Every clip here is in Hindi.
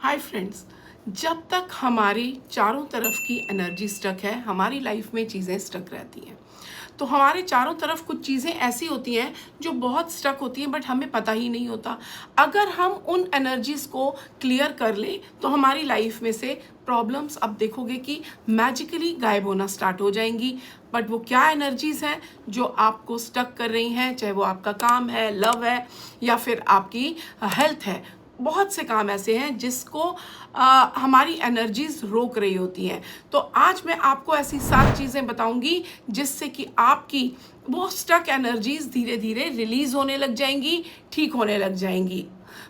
Hi friends. जब तक हमारी चारों तरफ की एनर्जी स्टक है, हमारी लाइफ में चीज़ें स्टक रहती हैं। तो हमारे चारों तरफ कुछ चीज़ें ऐसी होती हैं जो बहुत स्टक होती हैं, बट हमें पता ही नहीं होता। अगर हम उन एनर्जीज़ को क्लियर कर लें तो हमारी लाइफ में से प्रॉब्लम्स अब देखोगे कि मैजिकली गायब होना स्टार्ट हो जाएंगी। बट वो क्या एनर्जीज़ हैं जो आपको स्टक कर रही हैं, चाहे वो आपका काम है, लव है, या फिर आपकी हेल्थ है। बहुत से काम ऐसे हैं जिसको हमारी एनर्जीज रोक रही होती हैं। तो आज मैं आपको ऐसी 7 चीज़ें बताऊंगी जिससे कि आपकी वो स्टक एनर्जीज धीरे धीरे रिलीज होने लग जाएंगी, ठीक होने लग जाएंगी।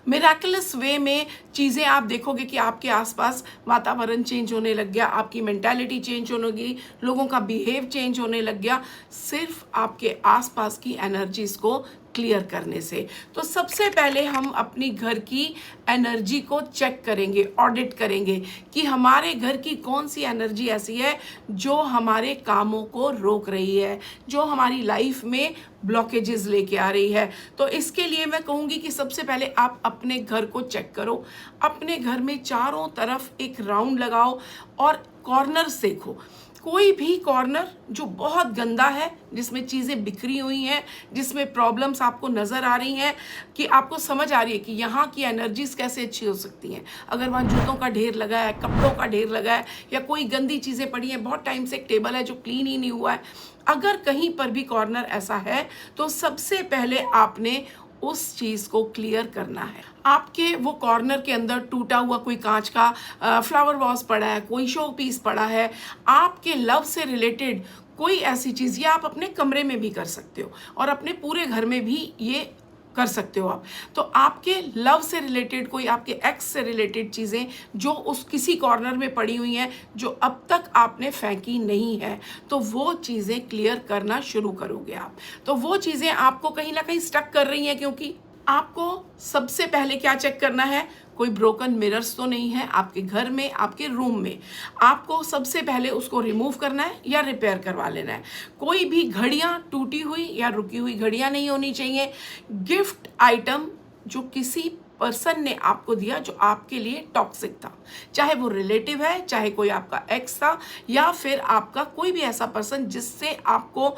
मिराकुलस वे में चीज़ें आप देखोगे कि आपके आसपास वातावरण चेंज होने लग गया, आपकी मेंटालिटी चेंज होने लगी, लोगों का बिहेव चेंज होने लग गया, सिर्फ आपके आसपास की एनर्जीज को क्लियर करने से। तो सबसे पहले हम अपनी घर की एनर्जी को चेक करेंगे, ऑडिट करेंगे कि हमारे घर की कौन सी एनर्जी ऐसी है जो हमारे कामों को रोक रही है, जो हमारी लाइफ में ब्लॉकेजेस लेके आ रही है। तो इसके लिए मैं कहूँगी कि सबसे पहले आप अपने घर को चेक करो। अपने घर में चारों तरफ एक राउंड लगाओ और कॉर्नर्स देखो। कोई भी कॉर्नर जो बहुत गंदा है, जिसमें चीज़ें बिखरी हुई हैं, जिसमें प्रॉब्लम्स आपको नज़र आ रही हैं, कि आपको समझ आ रही है कि यहाँ की एनर्जीज कैसे अच्छी हो सकती हैं। अगर वहाँ जूतों का ढेर लगा है, कपड़ों का ढेर लगा है, या कोई गंदी चीज़ें पड़ी हैं, बहुत टाइम से एक टेबल है जो क्लीन ही नहीं हुआ है, अगर कहीं पर भी कॉर्नर ऐसा है तो सबसे पहले आपने उस चीज़ को क्लियर करना है। आपके वो कॉर्नर के अंदर टूटा हुआ कोई कांच का फ्लावर वॉस पड़ा है, कोई शो पीस पड़ा है, आपके लव से रिलेटेड कोई ऐसी चीज़, या आप अपने कमरे में भी कर सकते हो और अपने पूरे घर में भी ये कर सकते हो आप। तो आपके लव से रिलेटेड कोई, आपके एक्स से रिलेटेड चीज़ें जो उस किसी कॉर्नर में पड़ी हुई हैं, जो अब तक आपने फेंकी नहीं है, तो वो चीज़ें क्लियर करना शुरू करोगे आप। तो वो चीज़ें आपको कहीं ना कहीं स्टक कर रही हैं, क्योंकि आपको सबसे पहले क्या चेक करना है, कोई ब्रोकन मिरर्स तो नहीं है आपके घर में, आपके रूम में। आपको सबसे पहले उसको रिमूव करना है या रिपेयर करवा लेना है। कोई भी घड़ियां टूटी हुई या रुकी हुई घड़ियां नहीं होनी चाहिए। गिफ्ट आइटम जो किसी पर्सन ने आपको दिया जो आपके लिए टॉक्सिक था, चाहे वो रिलेटिव है, चाहे कोई आपका एक्स था, या फिर आपका कोई भी ऐसा पर्सन जिससे आपको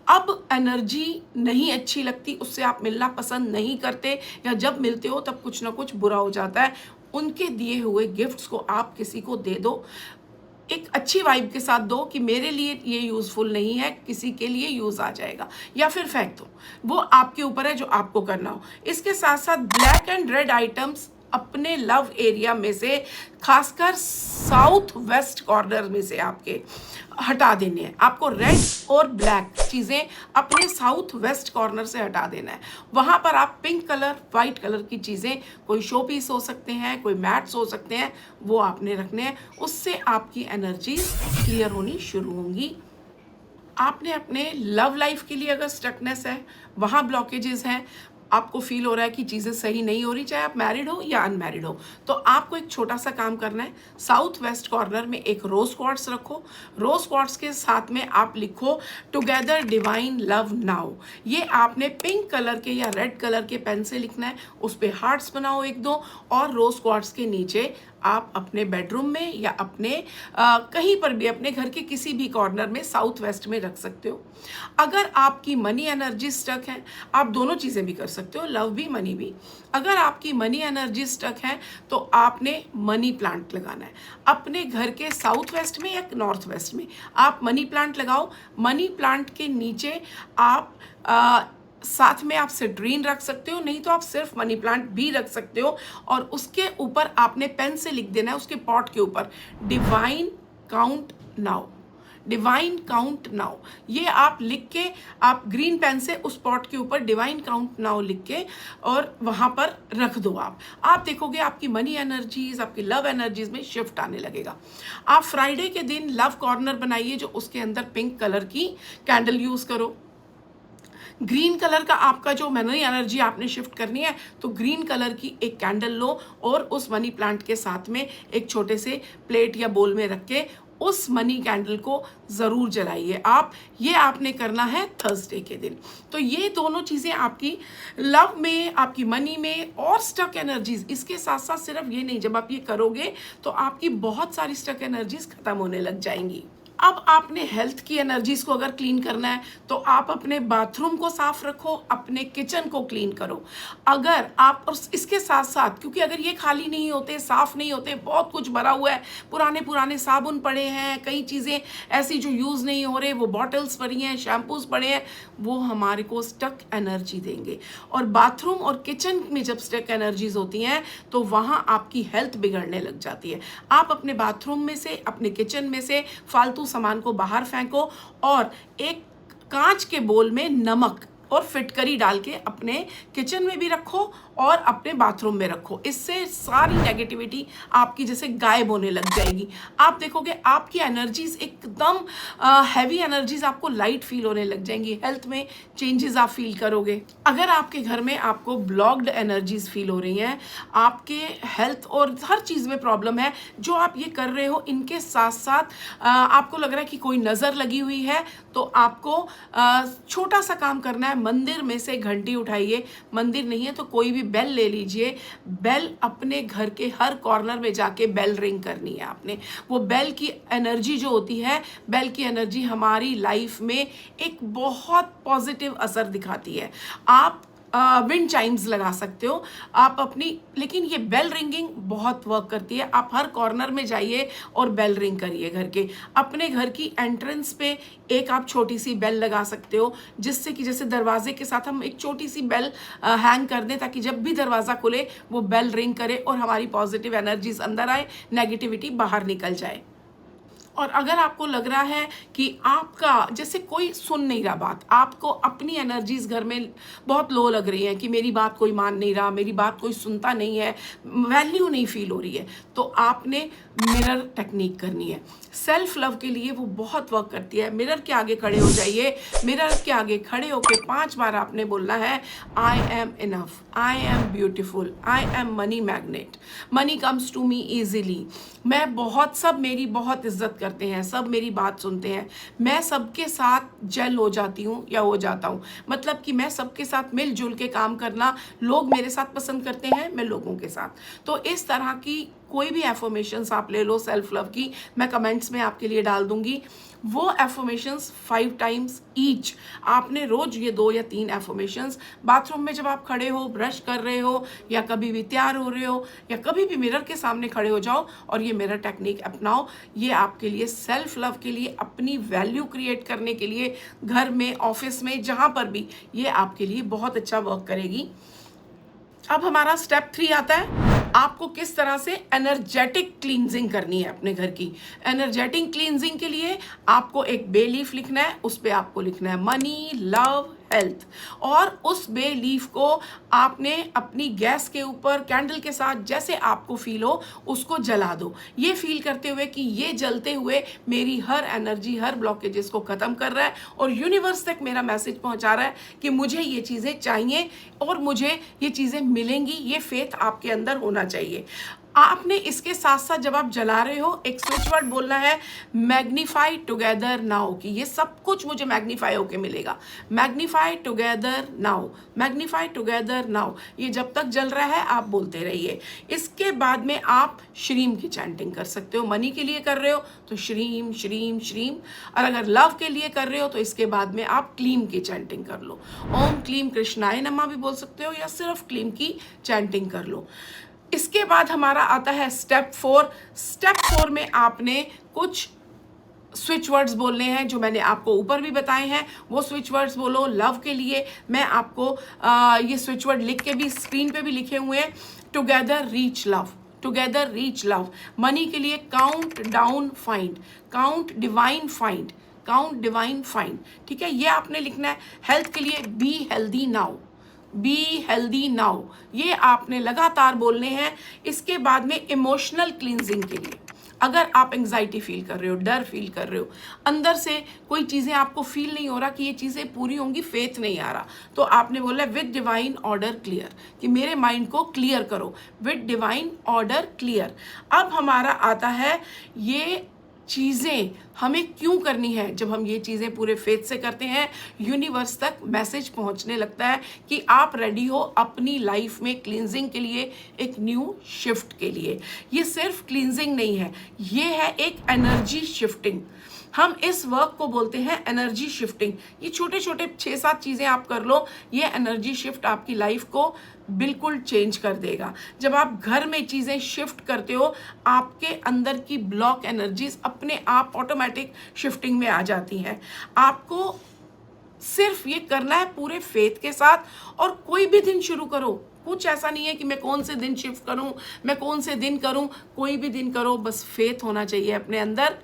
अब एनर्जी नहीं अच्छी लगती, उससे आप मिलना पसंद नहीं करते, या जब मिलते हो तब कुछ ना कुछ बुरा हो जाता है, उनके दिए हुए गिफ्ट्स को आप किसी को दे दो। एक अच्छी वाइब के साथ दो कि मेरे लिए ये यूज़फुल नहीं है, किसी के लिए यूज़ आ जाएगा, या फिर फेंक दो। वो आपके ऊपर है जो आपको करना हो। इसके साथ साथ ब्लैक एंड रेड आइटम्स अपने लव एरिया में से, खासकर साउथ वेस्ट कॉर्नर में से आपके हटा देने हैं। आपको रेड और ब्लैक चीज़ें अपने साउथ वेस्ट कॉर्नर से हटा देना है। वहाँ पर आप पिंक कलर, वाइट कलर की चीज़ें, कोई शो पीस हो सकते हैं, कोई मैट्स हो सकते हैं, वो आपने रखने हैं। उससे आपकी एनर्जी क्लियर होनी शुरू होंगी। आपने अपने लव लाइफ के लिए अगर स्टकनेस है, वहाँ ब्लॉकेजेस हैं, आपको फील हो रहा है कि चीज़ें सही नहीं हो रही, चाहे आप मैरिड हो या अनमैरिड हो, तो आपको एक छोटा सा काम करना है। साउथ वेस्ट कॉर्नर में एक रोज क्वार्ट्स रखो। रोज क्वार्ट्स के साथ में आप लिखो टुगेदर डिवाइन लव नाउ। ये आपने पिंक कलर के या रेड कलर के पेन से लिखना है। उस पर हार्ट्स बनाओ 1-2, और रोज क्वार्ट्स के नीचे आप अपने बेडरूम में या अपने कहीं पर भी, अपने घर के किसी भी कॉर्नर में साउथ वेस्ट में रख सकते हो। अगर आपकी मनी एनर्जी स्टक है, आप दोनों चीज़ें भी कर सकते हो, लव भी, मनी भी। अगर आपकी मनी एनर्जी स्टक है तो आपने मनी प्लांट लगाना है अपने घर के साउथ वेस्ट में या नॉर्थ वेस्ट में। आप मनी प्लांट लगाओ। मनी प्लांट के नीचे आप साथ में आप सिट्रीन रख सकते हो, नहीं तो आप सिर्फ मनी प्लांट भी रख सकते हो, और उसके ऊपर आपने पेन से लिख देना है, उसके पॉट के ऊपर, divine count now, divine count now. ये आप लिख के, आप ग्रीन पेन से उस पॉट के ऊपर डिवाइन काउंट नाउ लिख के और वहाँ पर रख दो। आप देखोगे आपकी मनी एनर्जीज, आपकी लव एनर्जीज में शिफ्ट आने लगेगा। आप फ्राइडे के दिन लव कॉर्नर बनाइए, जो उसके अंदर पिंक कलर की कैंडल यूज़ करो। ग्रीन कलर का आपका जो मनी एनर्जी आपने शिफ्ट करनी है, तो ग्रीन कलर की एक कैंडल लो और उस मनी प्लांट के साथ में एक छोटे से प्लेट या बोल में रख के उस मनी कैंडल को ज़रूर जलाइए आप। ये आपने करना है थर्सडे के दिन। तो ये दोनों चीज़ें आपकी लव में, आपकी मनी में और स्टक एनर्जीज, इसके साथ साथ सिर्फ ये नहीं, जब आप ये करोगे तो आपकी बहुत सारी स्टक एनर्जीज खत्म होने लग जाएंगी। अब आपने हेल्थ की एनर्जीज को अगर क्लीन करना है तो आप अपने बाथरूम को साफ रखो, अपने किचन को क्लीन करो। अगर आप, और इसके साथ साथ, क्योंकि अगर ये खाली नहीं होते, साफ नहीं होते, बहुत कुछ भरा हुआ है, पुराने पुराने साबुन पड़े हैं, कई चीज़ें ऐसी जो यूज़ नहीं हो रहे, वो बॉटल्स पड़ी हैं, शैम्पूज पड़े हैं, वो हमारे को स्टक एनर्जी देंगे। और बाथरूम और किचन में जब स्टक एनर्जीज होती हैं तो वहाँ आपकी हेल्थ बिगड़ने लग जाती है। आप अपने बाथरूम में से, अपने किचन में से फालतू सामान को बाहर फेंको और एक कांच के बोल में नमक और फिटकरी डाल के अपने किचन में भी रखो और अपने बाथरूम में रखो। इससे सारी नेगेटिविटी आपकी जैसे गायब होने लग जाएगी। आप देखोगे आपकी एनर्जीज एकदम हैवी एनर्जीज, आपको लाइट फील होने लग जाएंगी, हेल्थ में चेंजेस आप फील करोगे। अगर आपके घर में आपको ब्लॉक्ड एनर्जीज फील हो रही हैं, आपके हेल्थ और हर चीज़ में प्रॉब्लम है, जो आप ये कर रहे हो, इनके साथ साथ आपको लग रहा है कि कोई नज़र लगी हुई है, तो आपको छोटा सा काम करना है। मंदिर में से घंटी उठाइए, मंदिर नहीं है तो कोई भी बेल ले लीजिए, बेल अपने घर के हर कॉर्नर में जाके बेल रिंग करनी है आपने। वो बेल की एनर्जी जो होती है, बेल की एनर्जी हमारी लाइफ में एक बहुत पॉजिटिव असर दिखाती है। आप विंड चाइम्स लगा सकते हो आप अपनी, लेकिन ये बेल रिंगिंग बहुत वर्क करती है। आप हर कॉर्नर में जाइए और बेल रिंग करिए घर के। अपने घर की एंट्रेंस पे एक आप छोटी सी बेल लगा सकते हो, जिससे कि जैसे दरवाजे के साथ हम एक छोटी सी बेल हैंग कर दें, ताकि जब भी दरवाज़ा खुले वो बेल रिंग करे और हमारी पॉजिटिव एनर्जीज अंदर आए, नेगेटिविटी बाहर निकल जाए। और अगर आपको लग रहा है कि आपका जैसे कोई सुन नहीं रहा बात, आपको अपनी एनर्जीज घर में बहुत लो लग रही है कि मेरी बात कोई मान नहीं रहा, मेरी बात कोई सुनता नहीं है, वैल्यू नहीं फील हो रही है, तो आपने मिरर टेक्निक करनी है। सेल्फ लव के लिए वो बहुत वर्क करती है। मिरर के आगे खड़े हो जाइए, मिरर के आगे खड़े होकर 5 बार आपने बोलना है, I am enough, I am beautiful, I am money magnet, money comes to me easily, मैं बहुत, सब मेरी बहुत इज्जत करते हैं, सब मेरी बात सुनते हैं, मैं सबके साथ जेल हो जाती हूँ या हो जाता हूँ, मतलब कि मैं सबके साथ मिलजुल के काम करना, लोग मेरे साथ पसंद करते हैं, मैं लोगों के साथ। तो इस तरह की कोई भी एफर्मेशंस आप ले लो सेल्फ लव की, मैं कमेंट्स में आपके लिए डाल दूंगी। वो एफर्मेशंस 5 टाइम्स ईच आपने रोज ये 2 या 3 एफर्मेशंस बाथरूम में जब आप खड़े हो, ब्रश कर रहे हो, या कभी भी तैयार हो रहे हो, या कभी भी मिरर के सामने खड़े हो जाओ और ये मिरर टेक्निक अपनाओ। ये आपके लिए सेल्फ लव के लिए, अपनी वैल्यू क्रिएट करने के लिए, घर में, ऑफिस में, जहाँ पर भी, ये आपके लिए बहुत अच्छा वर्क करेगी। अब हमारा स्टेप 3 आता है, आपको किस तरह से एनर्जेटिक क्लींजिंग करनी है अपने घर की। एनर्जेटिक क्लींजिंग के लिए आपको एक बे लीफ लिखना है, उस पे आपको लिखना है मनी, लव, हेल्थ, और उस बे लीफ को आपने अपनी गैस के ऊपर कैंडल के साथ जैसे आपको फील हो उसको जला दो, ये फील करते हुए कि ये जलते हुए मेरी हर एनर्जी, हर ब्लॉकेजेस को ख़त्म कर रहा है और यूनिवर्स तक मेरा मैसेज पहुंचा रहा है कि मुझे ये चीज़ें चाहिए और मुझे ये चीज़ें मिलेंगी। ये फेथ आपके अंदर होना चाहिए। आपने इसके साथ साथ जब आप जला रहे हो एक स्विच वर्ड बोलना है, मैग्नीफाई टुगेदर नाउ, कि ये सब कुछ मुझे मैग्नीफाई होके मिलेगा। Magnify together now, magnify together now, ये जब तक जल रहा है आप बोलते रहिए। इसके बाद में आप श्रीम की चैंटिंग कर सकते हो। मनी के लिए कर रहे हो तो श्रीम श्रीम श्रीम, और अगर लव के लिए कर रहे हो तो इसके बाद में आप क्लीम की चैंटिंग कर लो। ओम क्लीम कृष्णाय नमः भी बोल सकते हो, या सिर्फ क्लीम की चैंटिंग कर लो। इसके बाद हमारा आता है स्टेप 4। स्टेप 4 में आपने कुछ स्विच वर्ड्स बोलने हैं जो मैंने आपको ऊपर भी बताए हैं, वो स्विच वर्ड्स बोलो। लव के लिए मैं आपको ये स्विच वर्ड लिख के भी स्क्रीन पे भी लिखे हुए हैं, together reach love, together reach love. Money के लिए count down find, count divine find, count divine find, ठीक है, ये आपने लिखना है। हेल्थ के लिए be healthy now, be healthy now, ये आपने लगातार बोलने हैं। इसके बाद में इमोशनल क्लींजिंग के लिए, अगर आप एंग्जाइटी फील कर रहे हो, डर फील कर रहे हो, अंदर से कोई चीज़ें आपको फील नहीं हो रहा कि ये चीज़ें पूरी होंगी, फेथ नहीं आ रहा, तो आपने बोला विद डिवाइन ऑर्डर क्लियर, कि मेरे माइंड को क्लियर करो, विद डिवाइन ऑर्डर क्लियर। अब हमारा आता है ये चीज़ें हमें क्यों करनी है। जब हम ये चीज़ें पूरे फेथ से करते हैं, यूनिवर्स तक मैसेज पहुंचने लगता है कि आप रेडी हो अपनी लाइफ में क्लींजिंग के लिए, एक न्यू शिफ्ट के लिए। ये सिर्फ क्लींजिंग नहीं है, ये है एक एनर्जी शिफ्टिंग। हम इस वर्क को बोलते हैं एनर्जी शिफ्टिंग। ये छोटे छोटे 6-7 चीज़ें आप कर लो, ये एनर्जी शिफ्ट आपकी लाइफ को बिल्कुल चेंज कर देगा। जब आप घर में चीज़ें शिफ्ट करते हो, आपके अंदर की ब्लॉक एनर्जीज अपने आप ऑटोमेटिक शिफ्टिंग में आ जाती हैं। आपको सिर्फ ये करना है पूरे फेथ के साथ, और कोई भी दिन शुरू करो। कुछ ऐसा नहीं है कि मैं कौन से दिन शिफ्ट करूं, मैं कौन से दिन करूं, कोई भी दिन करो, बस फेथ होना चाहिए अपने अंदर।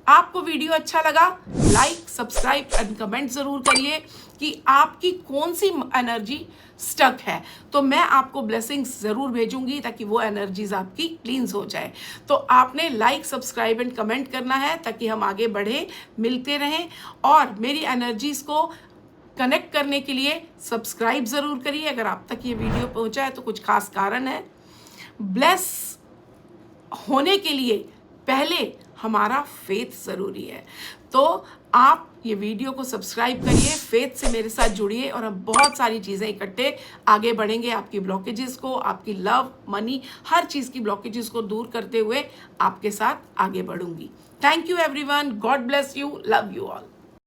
आपको वीडियो अच्छा लगा, लाइक, सब्सक्राइब एंड कमेंट ज़रूर करिए कि आपकी कौन सी एनर्जी स्टक है, तो मैं आपको ब्लेसिंग्स ज़रूर भेजूंगी ताकि वो एनर्जीज आपकी क्लींस हो जाए। तो आपने लाइक, सब्सक्राइब एंड कमेंट करना है ताकि हम आगे बढ़ें, मिलते रहें। और मेरी एनर्जीज को कनेक्ट करने के लिए सब्सक्राइब ज़रूर करिए। अगर आप तक ये वीडियो पहुंचा है तो कुछ खास कारण है। ब्लेस होने के लिए पहले हमारा फेथ ज़रूरी है। तो आप ये वीडियो को सब्सक्राइब करिए, फेथ से मेरे साथ जुड़िए, और हम बहुत सारी चीज़ें इकट्ठे आगे बढ़ेंगे। आपकी ब्लॉकेजेस को, आपकी लव, मनी, हर चीज़ की ब्लॉकेजेस को दूर करते हुए आपके साथ आगे बढ़ूंगी। Thank you everyone, God bless you, love you all.